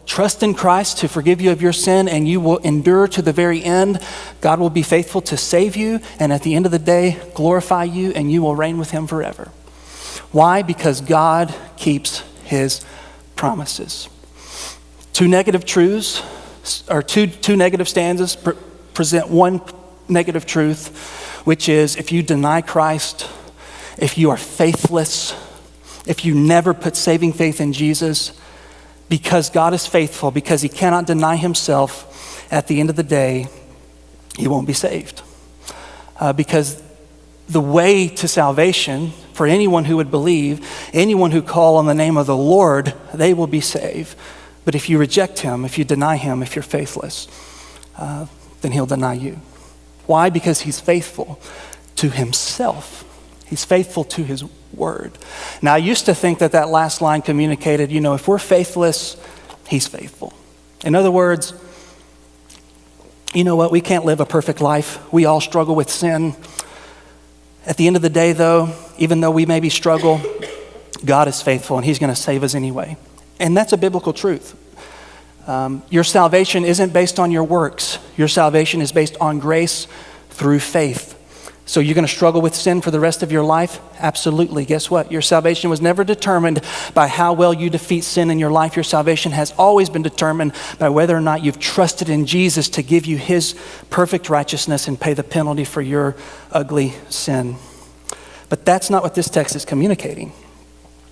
trust in Christ to forgive you of your sin and you will endure to the very end, God will be faithful to save you and at the end of the day, glorify you and you will reign with him forever. Why? Because God keeps his promises. Two negative truths, or two negative stanzas present one negative truth, which is if you deny Christ, if you are faithless, if you never put saving faith in Jesus, because God is faithful, because he cannot deny himself, at the end of the day, you won't be saved. Because the way to salvation for anyone who would believe, anyone who call on the name of the Lord, they will be saved. But if you reject him, if you deny him, if you're faithless, then he'll deny you. Why? Because he's faithful to himself. He's faithful to his word. Now, I used to think that last line communicated, if we're faithless, he's faithful. In other words, you know what? We can't live a perfect life. We all struggle with sin. At the end of the day, though, even though we maybe struggle, God is faithful and he's going to save us anyway. And that's a biblical truth. Your salvation isn't based on your works. Your salvation is based on grace through faith. So you're going to struggle with sin for the rest of your life? Absolutely. Guess what? Your salvation was never determined by how well you defeat sin in your life. Your salvation has always been determined by whether or not you've trusted in Jesus to give you his perfect righteousness and pay the penalty for your ugly sin. But that's not what this text is communicating.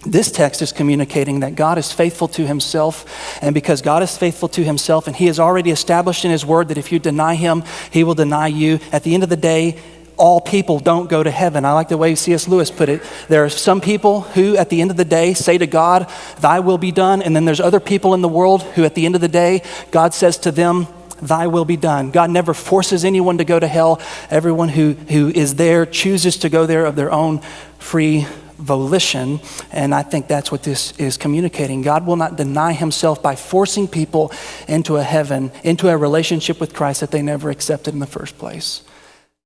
This text is communicating that God is faithful to himself, and because God is faithful to himself and he has already established in his word that if you deny him, he will deny you. At the end of the day, all people don't go to heaven. I like the way C.S. Lewis put it. There are some people who at the end of the day say to God, thy will be done. And then there's other people in the world who at the end of the day, God says to them, thy will be done. God never forces anyone to go to hell. Everyone who is there chooses to go there of their own free volition. And I think that's what this is communicating. God will not deny himself by forcing people into a heaven, into a relationship with Christ that they never accepted in the first place.